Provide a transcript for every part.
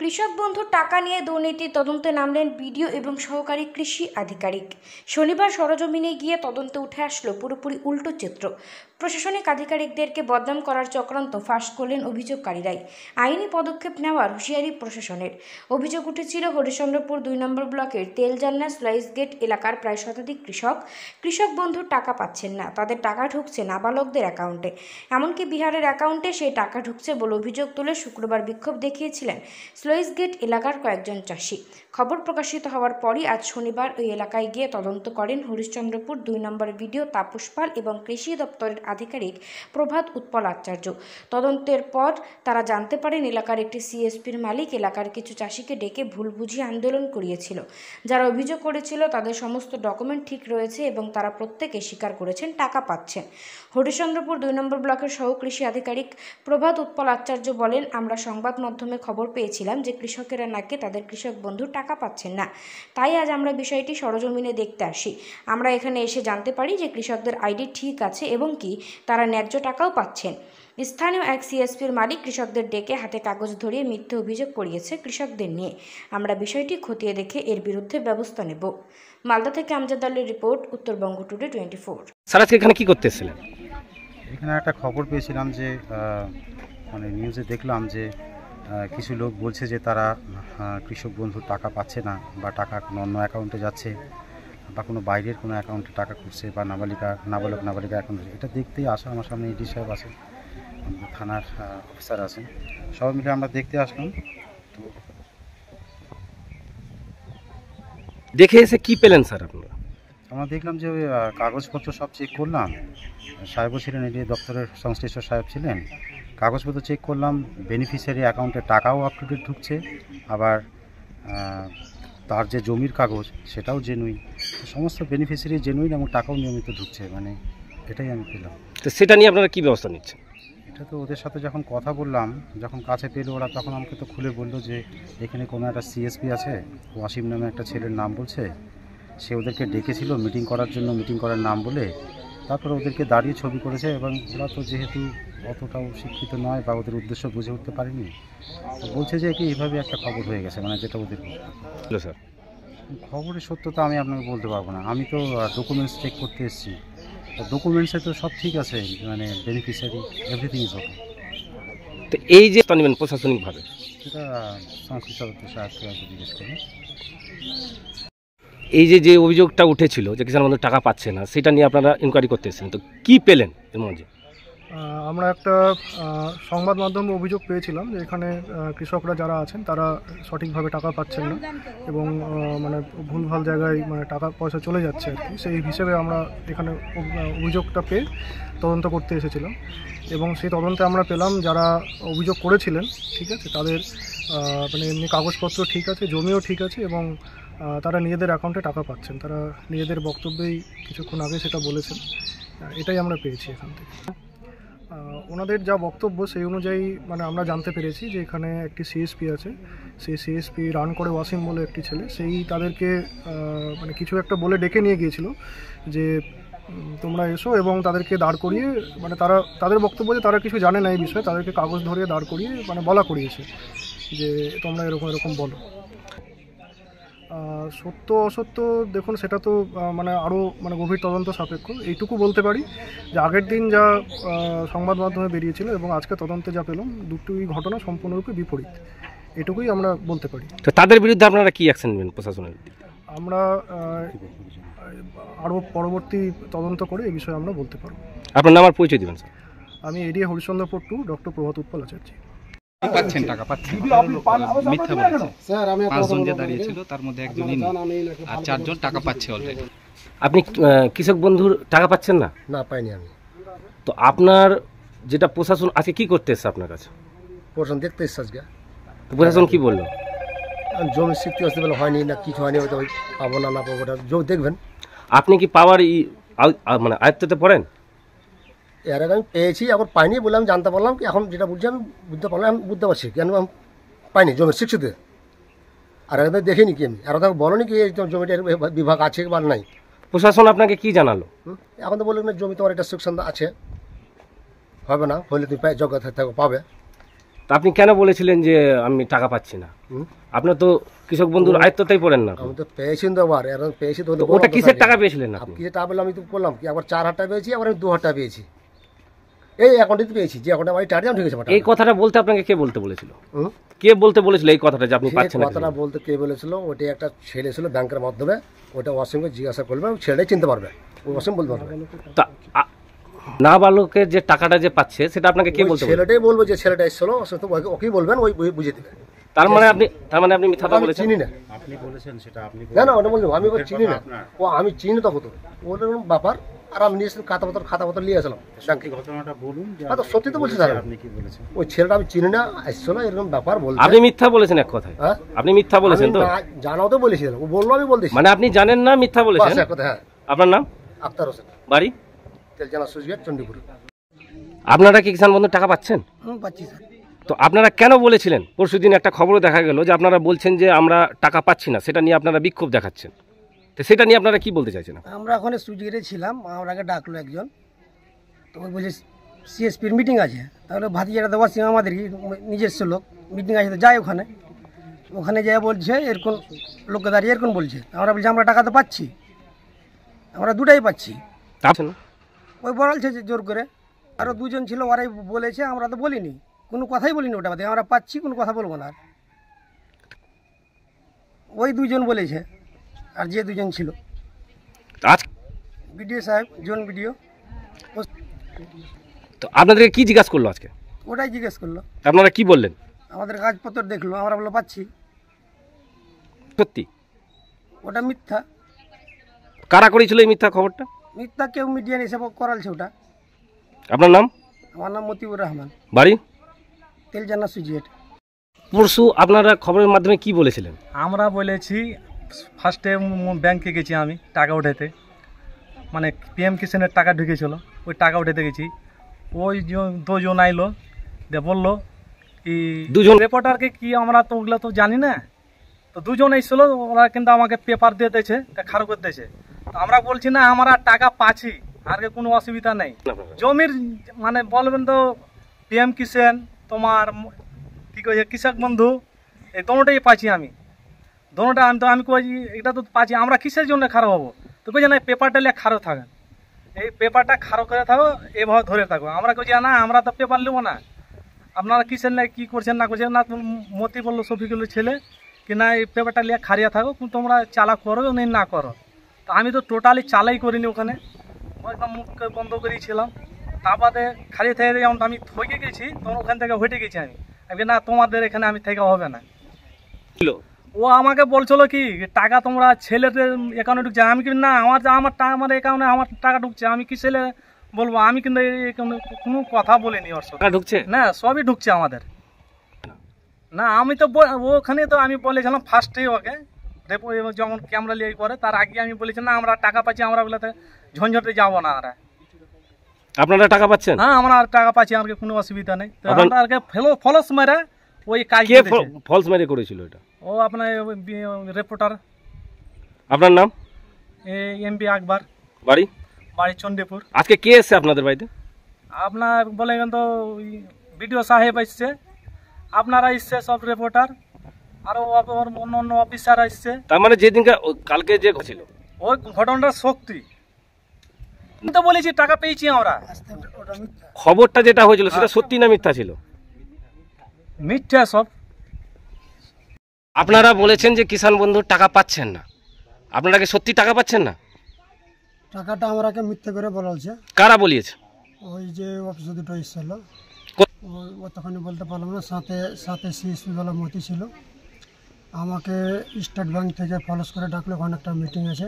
কৃষক বন্ধুর টাকা নিয়ে দুর্নীতির তদন্তে নামলেন বিডিও এবং সহকারী কৃষি আধিকারিক। শনিবার সরেজমিনে গিয়ে তদন্তে উঠে আসলো পুরোপুরি উল্টো চিত্র। প্রশাসনিক আধিকারিকদেরকে বদনাম করার চক্রান্ত ফাঁস করলেন অভিযোগকারীরাই। আইনি পদক্ষেপ নেওয়ার হুঁশিয়ারি প্রশাসনের। অভিযোগ উঠেছিল হরিশ্চন্দ্রপুর 2 নম্বর ব্লকের তেলজান্না স্লাইস গেট এলাকার প্রায় শতাধিক কৃষক বন্ধুর টাকা পাচ্ছেন না। তাদের টাকা ঢুকছে নাবালকদের অ্যাকাউন্টে, এমনকি বিহারের অ্যাকাউন্টে সেই টাকা ঢুকছে বলে অভিযোগ তুলে শুক্রবার বিক্ষোভ দেখিয়েছিলেন স্লাইস গেট এলাকার কয়েকজন চাষি। খবর প্রকাশিত হওয়ার পরই আজ শনিবার ওই এলাকায় গিয়ে তদন্ত করেন হরিশ্চন্দ্রপুর 2 নম্বর বিডিও তাপস পাল এবং কৃষি দপ্তরের আধিকারিক প্রভাত উৎপল আচার্য। তদন্তের পর তারা জানতে পারেন এলাকার একটি সিএসপির মালিক এলাকার কিছু চাষিকে ডেকে ভুল বুঝিয়ে আন্দোলন করিয়েছিল। যারা অভিযোগ করেছিল তাদের সমস্ত ডকুমেন্ট ঠিক রয়েছে এবং তারা প্রত্যেকে স্বীকার করেছেন টাকা পাচ্ছেন। হরিশ্চন্দ্রপুর 2 নম্বর ব্লকের সহ কৃষি আধিকারিক প্রভাত উৎপল আচার্য বলেন, আমরা সংবাদ মাধ্যমে খবর পেয়েছিলাম যে কৃষকেরা নাকি তাদের কৃষক বন্ধুর টাকা পাচ্ছেন না। তাই আজ আমরা বিষয়টি সরজমিনে দেখতে আসি। আমরা এখানে এসে জানতে পারি যে কৃষকদের আইডি ঠিক আছে এবং কি তারা ন্যায্য টাকাও পাচ্ছেন। স্থানীয় এক সিএসপির মালিক কৃষকদের ডেকে হাতে কাগজ ধরিয়ে মিথ্যে অভিযোগ করিয়েছে কৃষকদের নিয়ে। আমরা বিষয়টি খতিয়ে দেখে এর বিরুদ্ধে ব্যবস্থা নেব। মালদা থেকে আমজাদ আলীর রিপোর্ট, উত্তরবঙ্গ টুডে 24। স্যার আজকে এখানে কি করতেছিলেন? এখানে একটা খবর পেয়েছিলাম যে মানে নিউজে দেখলাম যে কিছু লোক বলছে যে তারা কৃষক বন্ধুর টাকা পাচ্ছে না বা টাকা কোনো অন্য অ্যাকাউন্টে যাচ্ছে বা কোনো বাইরের কোনো অ্যাকাউন্টে টাকা করছে বা নাবালক নাবালিকা অ্যাকাউন্টে। এটা দেখতেই আসা, আমার সামনে ইডি সাহেব আছেন, থানার অফিসার আছেন, সবাই মিলে আমরা দেখতে আসলাম। তো দেখে এসে কি পেলেন স্যার আপনারা? আমরা দেখলাম যে কাগজপত্র সব চেক করলাম, সাহেবও ছিলেন, এডি দপ্তরের সংশ্লিষ্ট সাহেব ছিলেন। কাগজপত্র চেক করলাম, বেনিফিশিয়ারি অ্যাকাউন্টে টাকাও আপ টু ডেট ঢুকছে, আবার তার যে জমির কাগজ সেটাও জেনুইন, সমস্ত বেনিফিশিয়ারি জেনুইন এবং টাকাও নিয়মিত ঢুকছে। মানে এটাই আমি পেলাম। তো সেটা নিয়ে আপনারা কী ব্যবস্থা নিচ্ছেন? এটা তো ওদের সাথে যখন কথা বললাম, যখন কাছে পেলো ওরা, তখন আমাকে তো খুলে বললো যে এখানে কোনো একটা সিএসপি আছে, ওয়াসিম নামে একটা ছেলের নাম বলছে, সে ওদেরকে ডেকেছিল মিটিং করার জন্য, মিটিং করার নাম বলে তারপরে ওদেরকে দাঁড়িয়ে ছবি করেছে। এবং ওরা তো যেহেতু অতটাও শিক্ষিত নয় বা ওদের উদ্দেশ্য বুঝে উঠতে পারেনি, তো বলছে যে কি এইভাবে একটা খবর হয়ে গেছে, মানে যেটা ওদের হ্যালো স্যার। খবরের সত্যতা আমি আপনাকে বলতে পারবো না। আমি তো ডকুমেন্টস চেক করতে এসেছি, ডকুমেন্টসে তো সব ঠিক আছে, মানে বেনিফিশিয়ারি এভরিথিং ইজ ওকে। তো এই যে নেবেন প্রশাসনিকভাবে, সেটা সংশ্লিষ্ট সাহেবকে জিজ্ঞেস করুন। এই যে অভিযোগটা উঠেছিল যে কিষাণ বন্ধুর টাকা পাচ্ছে না, সেটা নিয়ে আপনারা ইনকোয়ারি করতে এসেছেন, তো কী পেলেন এর মধ্যে? আমরা একটা সংবাদ মাধ্যমে অভিযোগ পেয়েছিলাম যে এখানে কৃষকরা যারা আছেন তারা সঠিকভাবে টাকা পাচ্ছেন না এবং মানে ভুলভাল জায়গায় মানে টাকা পয়সা চলে যাচ্ছে আর কি। সেই হিসেবে আমরা এখানে অভিযোগটা পেয়ে তদন্ত করতে এসেছিলাম এবং সেই তদন্তে আমরা পেলাম যারা অভিযোগ করেছিলেন, ঠিক আছে, তাদের মানে এমনি কাগজপত্র ঠিক আছে, জমিও ঠিক আছে এবং তারা নিজেদের অ্যাকাউন্টে টাকা পাচ্ছেন। তারা নিজেদের বক্তব্যেই কিছুক্ষণ আগে সেটা বলেছেন। এটাই আমরা পেয়েছি এখান থেকে। ওনাদের যা বক্তব্য সেই অনুযায়ী মানে আমরা জানতে পেরেছি যে এখানে একটি সিএসপি আছে, সেই সিএসপি রান করে ওয়াসিম বলে একটি ছেলে, সেই তাদেরকে মানে কিছু একটা বলে ডেকে নিয়ে গিয়েছিল যে তোমরা এসো, এবং তাদেরকে দাঁড় করিয়ে মানে তাদের বক্তব্য যে তারা কিছু জানে না এই বিষয়ে, তাদেরকে কাগজ ধরিয়ে দাঁড় করিয়ে মানে বলা করিয়েছে যে তোমরা এরকম বলো। সত্য অসত্য দেখুন সেটা তো মানে আরও মানে গভীর তদন্ত সাপেক্ষ। এইটুকু বলতে পারি যে আগের দিন যা সংবাদ মাধ্যমে বেরিয়েছিল এবং আজকে তদন্তে যা পেলাম, দুটোই ঘটনা সম্পূর্ণরূপে বিপরীত, এটুকুই আমরা বলতে পারি। তো তাদের বিরুদ্ধে আপনারা কি অ্যাকশন নেবেন প্রশাসনের? আমরা আরও পরবর্তী তদন্ত করে এই বিষয়ে আমরা বলতে পারব। আপনার নাম আর পরিচয় দেবেন স্যার? আমি এডিএ হরিশ্চন্দ্রপুর 2 ডক্টর প্রভাত উৎপল আচার্য। পাচ্ছেন টাকা পাচ্ছেন, মিথ্যা বলছে। 5 জন যে দাঁড়িয়েছিল তার মধ্যে একজনই আর 4 জন টাকা পাচ্ছে অলরেডি। আপনি কৃষক বন্ধুর টাকা পাচ্ছেন না? না, পাইনি আমি। তো আপনার যেটা প্রশাসন আজকে কি করতে এসছে আপনার কাছে? প্রশাসন দেখতে এসছে আজকে। প্রশাসন কি বললো? জমি স্বীকৃতি আসতে বলে হয়নি না কিছু হয়নি, হয়তো পাবো না পাবো, ওটা জমি দেখবেন। আপনি কি পাওয়ার মানে আয়ত্ততে পড়েন? এর আগে আমি পেয়েছি, আবার পাইনি বলে আমি জানতে পারলাম কি, এখন যেটা বুঝছি আমি বুঝতে পারলাম, আমি বুঝতে পারছি কেন আমি পাইনি জমির স্বীকৃতি। আর আগে দেখিনি কি আমি, আর ওটা বলোনি কি জমিটার বিভাগ আছে বা নাই। প্রশাসন আপনাকে কি জানালো? এখন তো বললেন না জমি তোমার একটা সেকশন আছে, হবে না, হলে তুমি যোগ্যতা থাকো পাবে। তা আপনি কেন বলেছিলেন যে আমি টাকা পাচ্ছি না? আপনার তো কৃষক বন্ধুর আয়ত্ততেই পড়েন না। আমি তো পেয়েছি তো আবার এখন পেয়েছি তো তো ওটা কিসের টাকা পেয়েছিলেন আপনি? কিসের টাকা বললাম আমি তো বললাম কি একবার 4,000 টাকা পেয়েছি, আবার আমি 2,000 টাকা পেয়েছি। এই অ্যাকাউন্টে পেয়েছি, যে অ্যাকাউন্টে আমার টাকা ঠিক আছে। এই কথাটা বলতে আপনাকে কে বলতে বলেছিল? কে বলতে বলেছিল এই কথাটা যে আপনি পাচ্ছেন না? কথাটা বলতে কে বলেছিল? ওটা একটা ছেলে ছিল ব্যাংকের মাধ্যমে, ওটা ওর সঙ্গে জিজ্ঞাসা করবে, ছেলেটাই চিনতে পারবে, ওর সঙ্গে বলতে পারবে। তা নাবালকের যে টাকাটা যে পাচ্ছে সেটা আপনাকে কে বলতে বলেছিল? ছেলেটাই বলবো, যে ছেলেটা এসেছিল ওকেই বলবেন, ওই বুঝিয়ে দেবে। তার মানে আপনি মিথ্যা কথা বলেছেন? চিনি না, আপনি বলেছেন সেটা আপনি না না, ওটা বললাম আমি ওকে চিনি না, ও আমি চিনি তখন তো ওটার ব্যাপার। আর আমি নিয়ে এসেছিলাম খাতা পত্র নিয়ে আসলাম ব্যাংকে। ঘটনাটা বলুন। সত্যি তো বলছি স্যার, আপনি কি বলেছেন? ওই ছেলেটা আমি চিনি না, আসছিল এরকম ব্যাপার বলতে। আপনি মিথ্যা বলেছেন এক কথায়? হ্যাঁ আপনি মিথ্যা বলেছেন তো? জানাও তো বলেছিলাম, ও বললো আমি বলতেছি। মানে আপনি জানেন না, মিথ্যা বলেছেন? হ্যাঁ। আপনার নাম? আক্তার হোসেন, বাড়ি? তেলজানা সুইচগেট, চণ্ডীপুর। আপনারা কি কিষাণ বন্ধু টাকা পাচ্ছেন? পাচ্ছি স্যার। তো আপনারা কেন বলেছিলেন? পরশুদিন একটা খবরও দেখা গেল যে আপনারা বলছেন যে আমরা টাকা পাচ্ছি না, সেটা নিয়ে আপনারা বিক্ষোভ দেখাচ্ছেন। তো সেটা নিয়ে আপনারা কি বলতে চাইছেন? আমরা ওখানে সুইচগেটে ছিলাম, আমাকে ডাকলো একজন, তো ওই বলছে সিএসপির মিটিং আছে, তাহলে ভাতিজাটা দেওয়ার সিং আমাদেরই নিজস্ব লোক, মিটিং আছে তো যাই ওখানে যাই বলছে এরকম লোককে দাঁড়িয়ে এরকম বলছে। আমরা বলছি আমরা টাকা তো পাচ্ছি, আমরা দুটাই পাচ্ছি। ওই বলছে যে জোর করে, আরও দুজন ছিল, ওরাই বলেছে, আমরা তো বলিনি, কোনো কথাই বলিনি ওটা বাদে, আমরা পাচ্ছি, কোনো কথা বলবো না। ওই দুজন বলেছে, আর যে দুজন ছিল আজ বিডিও সাহেব, জোন বিডিও, তো আপনাদেরকে কি জিজ্ঞাসা করলো আজকে? ওটাই জিজ্ঞেস করলো। আপনারা কি বললেন? আমাদের কাগজপত্র দেখলো, আমরা বললো পাচ্ছি। সত্যি? ওটা মিথ্যা। কারা করেছিল এই মিথ্যা খবরটা? মিথ্যা কেউ মিডিয়া হিসেব করালছে ওটা। আপনার নাম? আমার নাম মতিউর রহমান, বাড়ি? তেলজানা সুইচগেট। পরশু আপনারা খবরের মাধ্যমে কি বলেছিলেন? আমরা বলেছি ফার্স্টে ব্যাংকে গেছি আমি টাকা উঠাতে, মানে পিএম কিষানের টাকা ঢুকেছিল, ওই টাকা উঠাতে গেছি। ওই দুজন আইলো দিয়ে বললো কি দুজন রিপোর্টারকে কি, আমরা তো ওগুলো তো জানি না, তো দুজন এসেছিল, ওরা কিন্তু আমাকে পেপার দিয়ে দিয়েছে, খারাপ করে দিয়েছে। তো আমরা বলছি না আমরা টাকা পাচ্ছি, আর কোনো অসুবিধা নেই। জমির মানে বলবেন তো পিএম কিষান, তোমার কি কয়েছে কৃষক বন্ধু, এই দোনোটাই পাচ্ছি আমি, দোনোটা। আমি কয়েছি এটা তো পাচ্ছি, আমরা কিসের জন্য খারাপ হবো? তো কইছে না পেপারটা লিয়ে খারাপ থাকেন, এই পেপারটা খারাপ করে থাকো, এভাবে ধরে থাকো। আমরা কইছি না আমরা তো পেপার নেবো না, আপনারা কিসের না কি করছেন না করছেন না। মতি বললো শফিকুলের ছেলে কি না এই পেপারটা লিয়ে খারিয়া থাকো, তোমরা চালা করো না করো। তো আমি তো টোটালি চালাই করিনি, ওখানে একদম মুখ বন্ধ করেছিলাম। তারপরে খারিয়ে থেকে যেমন আমি থকে গেছি, তখন ওখান থেকে হেঁটে গেছি আমি না তোমাদের এখানে আমি থেকে হবে না। ও আমাকে বলছিল কি টাকা তোমরা ছেলেদের অ্যাকাউন্টে ঢুকছে, আমি কিন্তু না আমার অ্যাকাউন্টে আমার টাকা ঢুকছে, আমি কি ছেলে বলবো? আমি কিন্তু কোনো কথা বলিনি ওর সাথে। ঢুকছে না, সবই ঢুকছে আমাদের। না আমি তো ওখানে তো আমি বলেছিলাম ফার্স্টেই ওকে, যখন ক্যামেরা লিয়ে করে তার আগে আমি বলেছি না আমরা টাকা পাচ্ছি, আমরা বলতে ঝঞ্ঝটে যাবো না। আপনারা টাকা পাচ্ছেন? হ্যাঁ আমরা টাকা পাচ্ছি, আমাকে কোনো অসুবিধা নেই। তো আমরা ফলস মেরে ওই কাজ ফলস মেরে করেছিল এটা? ও আপনার রিপোর্টার। আপনার নাম? এমপি আকবর। বাড়ি? বাড়ি চণ্ডীপুর। আজকে কে এসছে আপনাদের বাড়িতে? আপনার বলে তো বিডিও সাহেব এসছে, আপনারা এসছে সব রিপোর্টার, আরো অন্য অন্য অফিসার এসছে। তার মানে যেদিনকে কালকে যে ছিল ওই ঘটনাটা সত্যি তো বলেছি, টাকা পেয়েছি আমরা। খবরটা যেটা হয়েছিল সেটা সত্যি না মিথ্যা ছিল? মিথ্যা সব। আপনারা বলেছেন যে কিষাণ বন্ধুর টাকা পাচ্ছেন না, আপনারা কি সত্যি টাকা পাচ্ছেন না? টাকাটা আমরাকে মিথ্যে করে বলছে। কারা বলিয়েছে? ওই যে অফিসে দুটো এসেছিল, ও তখন বলতে পারলাম না। সাথে সিএসপি বেলা মতি ছিল, আমাকে স্টেট ব্যাংক থেকে ফলোস করে ডাকলো, ওখানে একটা মিটিং আছে,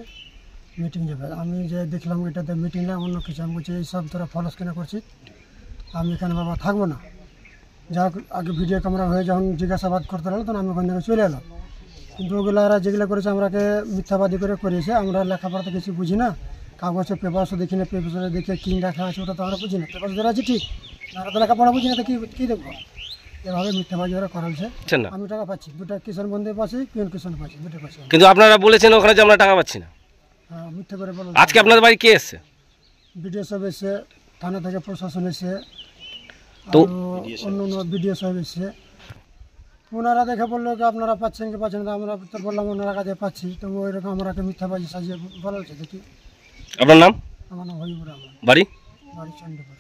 মিটিং যাবে। আমি যে দেখলাম এটাতে মিটিং না অন্য কিছু, আমি বলছি এইসব তোরা ফলোস কেনা করছি, আমি এখানে বাবা থাকবো না। যা আগে ভিডিও ক্যামেরা হয়ে যখন জিজ্ঞাসাবাদ করতে লাগলো, তখন আমি ওখান থেকে চলে এলাম। কিন্তু ওগুলো এরা যেগুলো করেছে আমরাকে মিথ্যাবাদী করে করিয়েছে। আমরা লেখাপড়াতে কিছু বুঝি না, কাগজে পেপারসও দেখি না, পেপারে দেখে কী লেখা আছে ওটা তো আমরা বুঝি না। পেপার যারা আছে ঠিক, আমরা তো লেখাপড়া বুঝি না, তো কী দেখবো? এভাবে মিথ্যাবাদী ওরা করালছে। আমি টাকা পাচ্ছি, দুটা কিষাণ বন্ধু পাচ্ছি, পিএম কিষাণ পাচ্ছি, দুটো পাচ্ছি। কিন্তু আপনারা বলেছেন ওখানে যে আমরা টাকা পাচ্ছি না। হ্যাঁ, মিথ্যে করে বলো। আজকে আপনাদের বাড়ি কে এসছে? বিডিও সব এসে, থানা থেকে প্রশাসন এসে, তো অন্য অন্য বিডিও সাহেব এসছে, ওনারা দেখে বললো কি আপনারা পাচ্ছেন কি পাচ্ছেন না, আমরা তো বললাম ওনারা কাছে পাচ্ছি, তো ওইরকম আমরাকে মিথ্যাবাজি সাজিয়ে বলা হচ্ছে। দেখি আপনার নাম, আমার নাম হরিপুর, আমার বাড়ি? বাড়ি চন্ডীপুর।